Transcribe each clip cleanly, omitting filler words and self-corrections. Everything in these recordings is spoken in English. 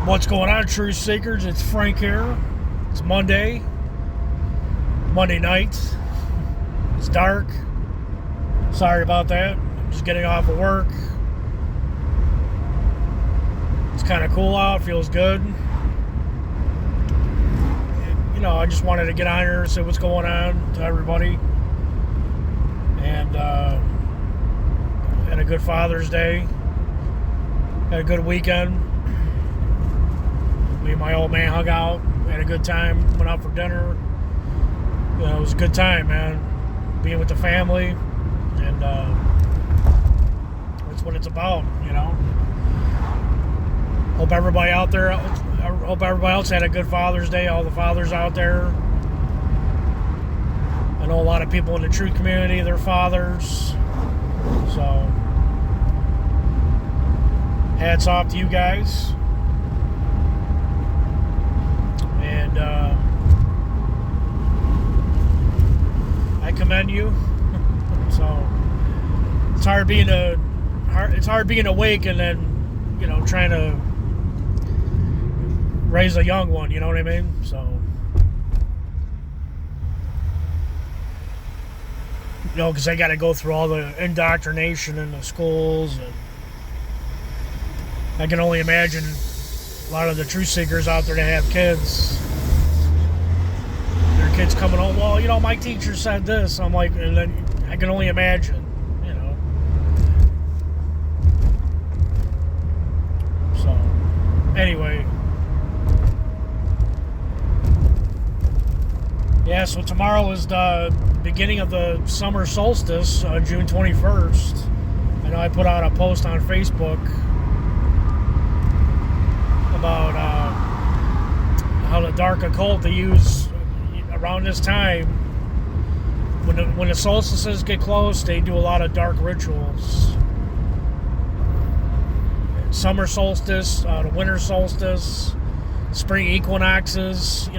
What's going on, Truth Seekers? It's Frank here. It's Monday night. It's dark. Sorry about that. I'm just getting off of work. It's kind of cool out. Feels good. I just wanted to get on here and see what's going on to everybody. And had a good Father's Day. Had a good weekend. Me and my old man hung out, had a good time, went out for dinner. It was a good time, man. Being with the family, and that's what it's about, Hope everybody out there, hope everybody else had a good Father's Day, all the fathers out there. I know a lot of people in the Truth community, they're fathers. So, hats off to you guys. And I commend you. So it's hard being awake and then trying to raise a young one. You know what I mean? So because they got to go through all the indoctrination in the schools, and I can only imagine a lot of the truth seekers out there that have kids, their kids coming home, well, my teacher said this. I'm like, and then I can only imagine, So, anyway. Yeah, so tomorrow is the beginning of the summer solstice, June 21st. I know I put out a post on Facebook about how the dark occult they use around this time. When the solstices get close, they do a lot of dark rituals. Summer solstice, the winter solstice, spring equinoxes.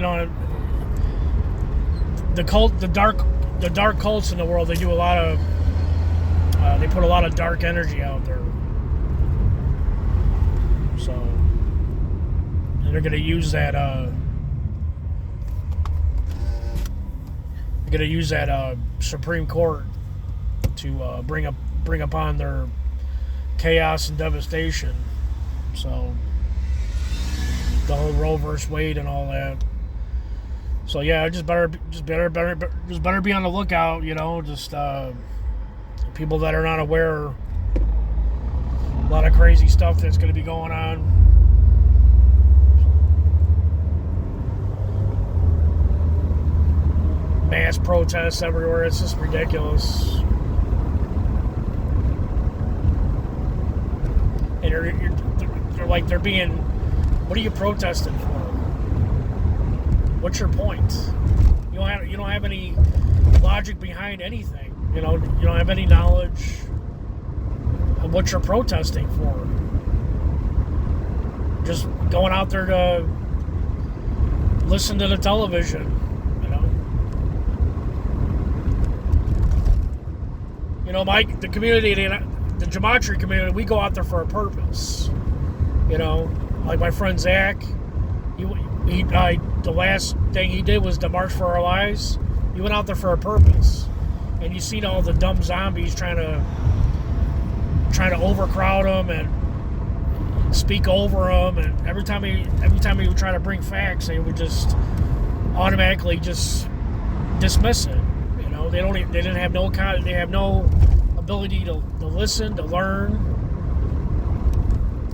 The dark cults in the world. They do a lot of. They put a lot of dark energy out there. So. They're going to use that. They're going to use that Supreme Court to bring upon their chaos and devastation. So the whole Roe versus Wade and all that. So yeah, just better be on the lookout. Just people that are not aware. A lot of crazy stuff that's going to be going on. Mass protests everywhere. It's just ridiculous. And they're being, what are you protesting for? What's your point? You don't have any logic behind anything. You don't have any knowledge of what you're protesting for. Just going out there to listen to the television. The community, the Gematria community, we go out there for a purpose. Like my friend Zach, the last thing he did was the March for Our Lives. He went out there for a purpose, and you seen all the dumb zombies trying to overcrowd him and speak over him, and every time he would try to bring facts, they would just automatically just dismiss it. They have no ability to listen, to learn.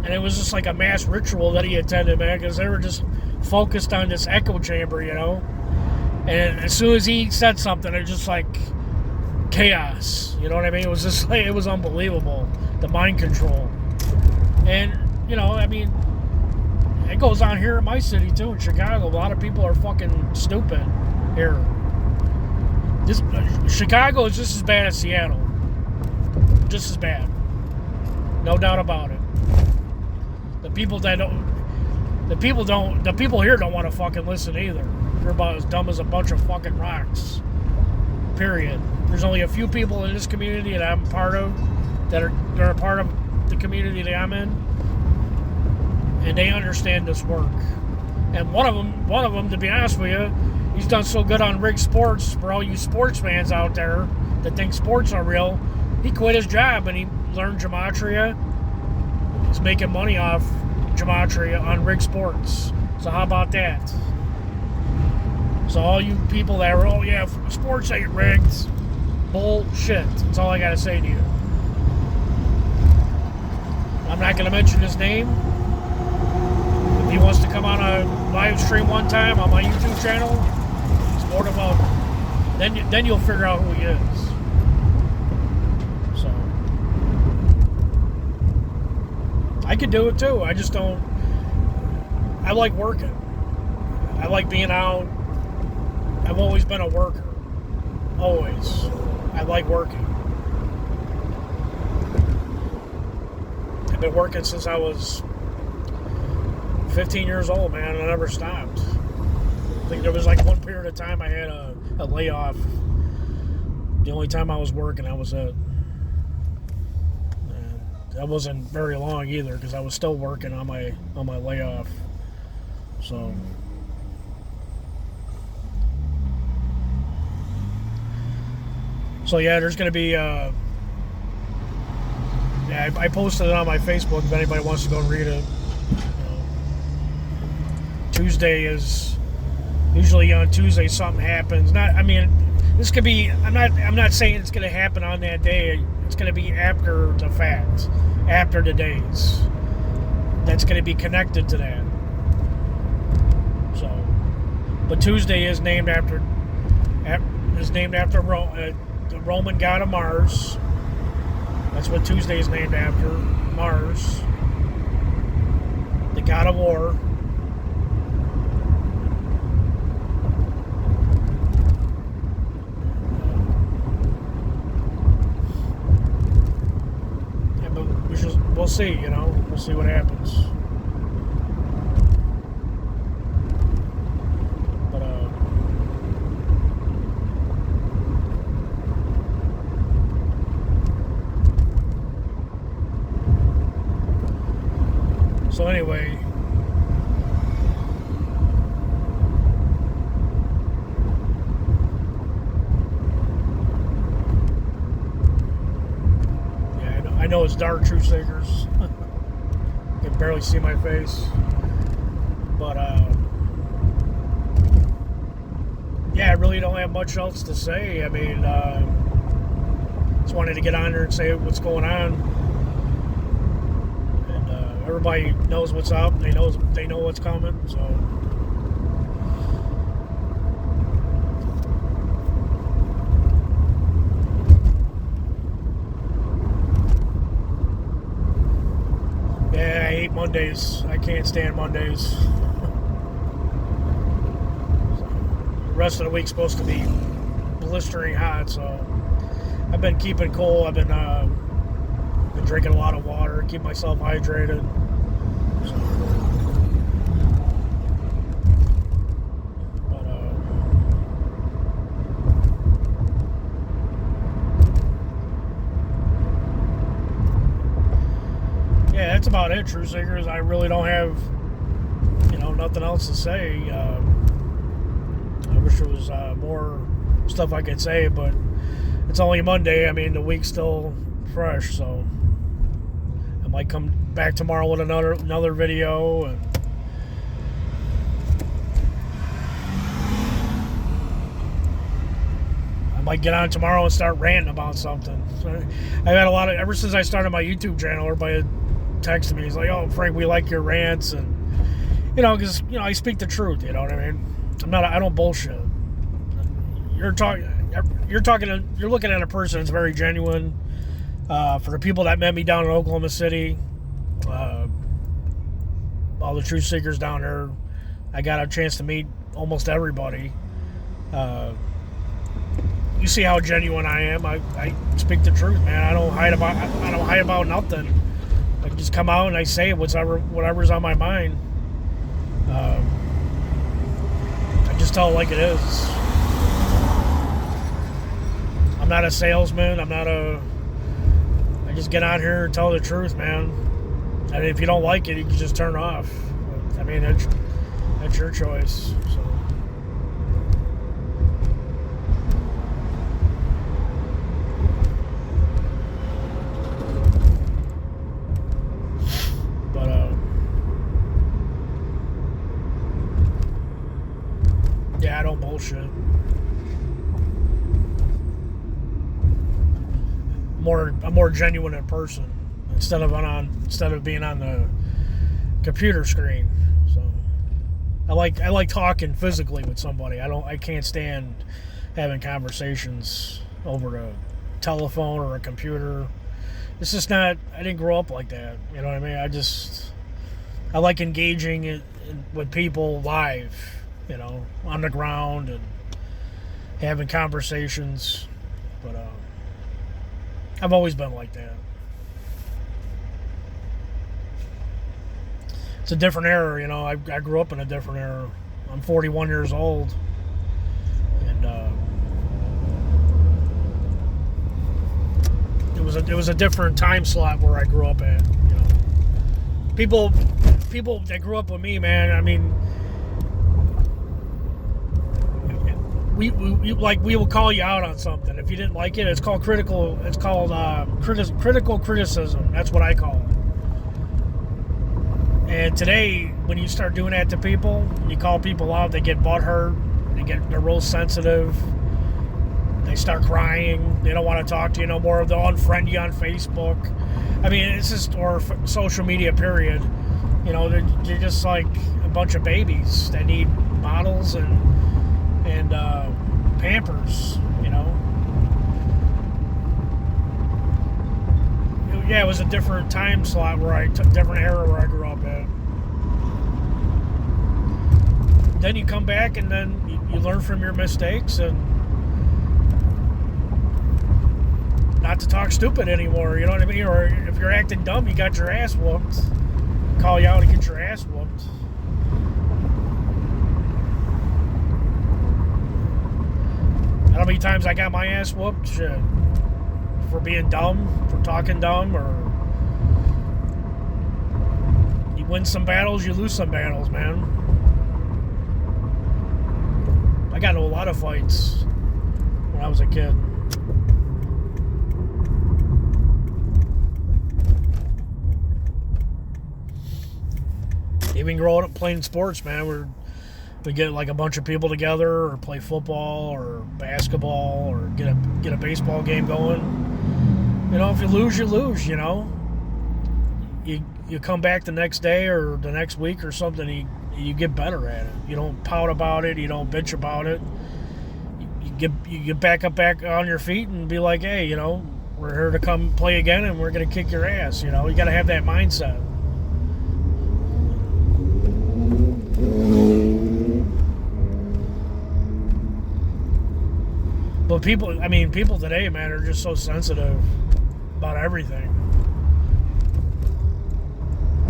And it was just like a mass ritual that he attended, man, because they were just focused on this echo chamber, And as soon as he said something, it was just like chaos. You know what I mean? It was just like, it was unbelievable, the mind control. And, it goes on here in my city too, in Chicago. A lot of people are fucking stupid here. Chicago is just as bad as Seattle. Just as bad. No doubt about it. The people here don't want to fucking listen either. They're about as dumb as a bunch of fucking rocks. Period. There's only a few people in this community that I'm part of, that are a part of the community that I'm in. and they understand this work. And one of them, to be honest with you, he's done so good on Rig Sports. For all you sports fans out there that think sports are real, he quit his job and he learned gematria. He's making money off gematria on Rig Sports. So how about that? So all you people that are, oh yeah, sports ain't rigged, bullshit. That's all I gotta say to you. I'm not gonna mention his name. If he wants to come on a live stream one time on my YouTube channel, he's more than welcome. Then you'll figure out who he is. So I could do it too. I just don't. I like working. I like being out. I've always been a worker. Always. I like working. I've been working since I was 15 years old, man. I never stopped. I think there was like one period of time I had a layoff. The only time I was working, that was it. And that wasn't very long either, because I was still working on my layoff. So yeah, there's going to be I posted it on my Facebook if anybody wants to go and read it. Tuesday is usually on Tuesday something happens. This could be. I'm not saying it's going to happen on that day. It's going to be after the fact, after the days. That's going to be connected to that. So, but Tuesday is named after the Roman god of Mars. That's what Tuesday is named after, Mars, the god of war. Yeah, but we'll see, we'll see what happens. So anyway, yeah, I know it's dark, Truth Seekers. You can barely see my face, but yeah, I really don't have much else to say. I mean, just wanted to get on there and say what's going on. Everybody knows what's up. They know what's coming. So yeah, I hate Mondays. I can't stand Mondays. The rest of the week's supposed to be blistering hot. So I've been keeping cool. I've been drinking a lot of water, keep myself hydrated. So, but yeah, that's about it, True Seekers. I really don't have, nothing else to say. I wish there was more stuff I could say, but it's only Monday. I mean, the week's still fresh, so I might come back tomorrow with another video, and I might get on tomorrow and start ranting about something. I've had a lot of, ever since I started my YouTube channel, everybody texted me. He's like, "Oh, Frank, we like your rants," and because I speak the truth. You know what I mean? I don't bullshit. You're looking at a person that's very genuine. For the people that met me down in Oklahoma City, all the Truth Seekers down there, I got a chance to meet almost everybody. You see how genuine I am. I speak the truth, man. I don't hide about nothing. I just come out and I say whatever's on my mind. I just tell it like it is. I'm not a salesman. I just get out here and tell the truth, man. And if you don't like it, you can just turn off. I mean, that's your choice. So. But yeah, I don't bullshit. I'm more genuine in person instead of being on the computer screen. So I like talking physically with somebody. I can't stand having conversations over a telephone or a computer. It's just not. I didn't grow up like that. You know what I mean? I like engaging with people live. You know, on the ground and having conversations. But I've always been like that. It's a different era, you know. I grew up in a different era. I'm 41 years old, and it was a different time slot where I grew up at. You know, people that grew up with me, man. I mean, we will call you out on something if you didn't like it. It's called critical criticism. That's what I call it. And today, when you start doing that to people, you call people out, they get butthurt, they're real sensitive, they start crying, they don't want to talk to you no more, they'll unfriend you on Facebook. I mean, it's just, or social media, period. You know, they're just like a bunch of babies that need bottles and Pampers, you know. Yeah, it was a different time slot different era where I grew up at. Then you come back and then you learn from your mistakes and not to talk stupid anymore, you know what I mean? Or if you're acting dumb, you got your ass whooped. Call you out and get your ass whooped. How many times I got my ass whooped? Shit. For being dumb, for talking dumb, or you win some battles, you lose some battles, man. I got into a lot of fights when I was a kid. Even growing up playing sports, man, we get like a bunch of people together, or play football or basketball, or get a baseball game going. You know, if you lose, you lose. You know, you come back the next day or the next week or something. You get better at it. You don't pout about it. You don't bitch about it. You get back on your feet and be like, hey, you know, we're here to come play again, and we're gonna kick your ass. You know, you got to have that mindset. But people today, man, are just so sensitive about everything.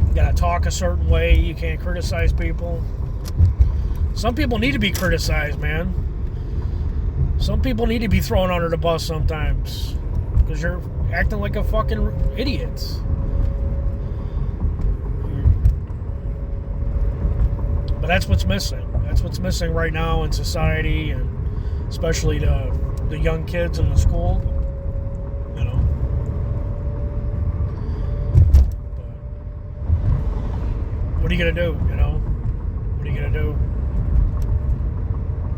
You gotta talk a certain way. You can't criticize people. Some people need to be criticized, man. Some people need to be thrown under the bus sometimes because you're acting like a fucking idiot. But that's what's missing. That's what's missing right now in society, and especially the young kids in the school, you know. But what are you gonna do? You know, what are you gonna do?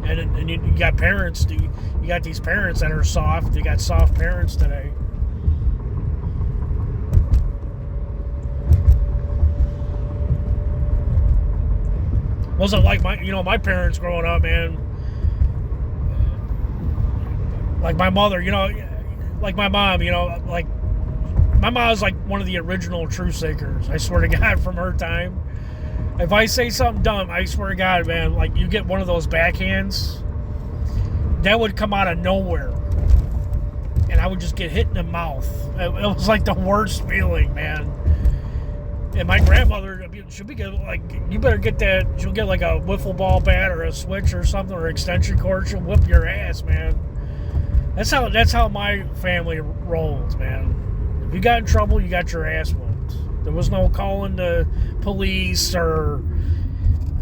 And you got parents. You got these parents that are soft. You got soft parents today. Wasn't like my parents growing up, man. Like my mother, you know, like my mom, you know, like my mom's like one of the original truth seekers. I swear to God, from her time. If I say something dumb, I swear to God, man, like you get one of those backhands, that would come out of nowhere. And I would just get hit in the mouth. It was like the worst feeling, man. And my grandmother, she'll be like, you better get that, she'll get like a wiffle ball bat or a switch or something, or extension cord, she'll whip your ass, man. That's how my family rolls, man. If you got in trouble, you got your ass whooped. There was no calling the police or...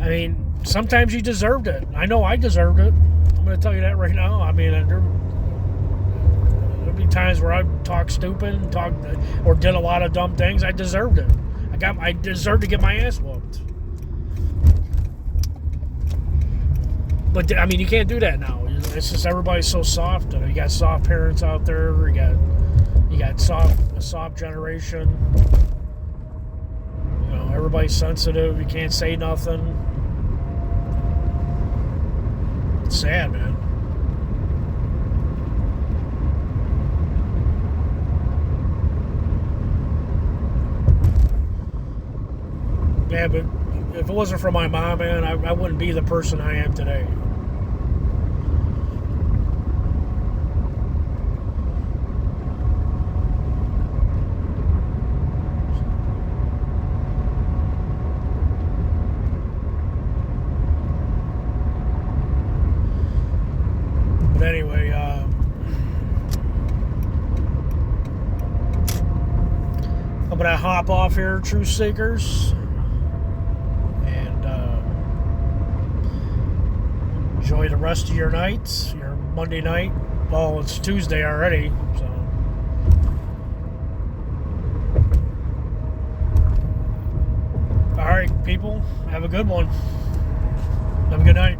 I mean, sometimes you deserved it. I know I deserved it. I'm going to tell you that right now. I mean, there'd be times where I talked stupid, or did a lot of dumb things. I deserved it. I deserved to get my ass whooped. But I mean, you can't do that now. It's just everybody's so soft. You got soft parents out there. You got a soft generation. You know, everybody's sensitive. You can't say nothing. It's sad, man. Yeah, but if it wasn't for my mom, man, I wouldn't be the person I am today. But anyway, I'm going to hop off here, Truth Seekers. Enjoy the rest of your nights, your Monday night. Well, it's Tuesday already, so. All right, people, have a good one. Have a good night.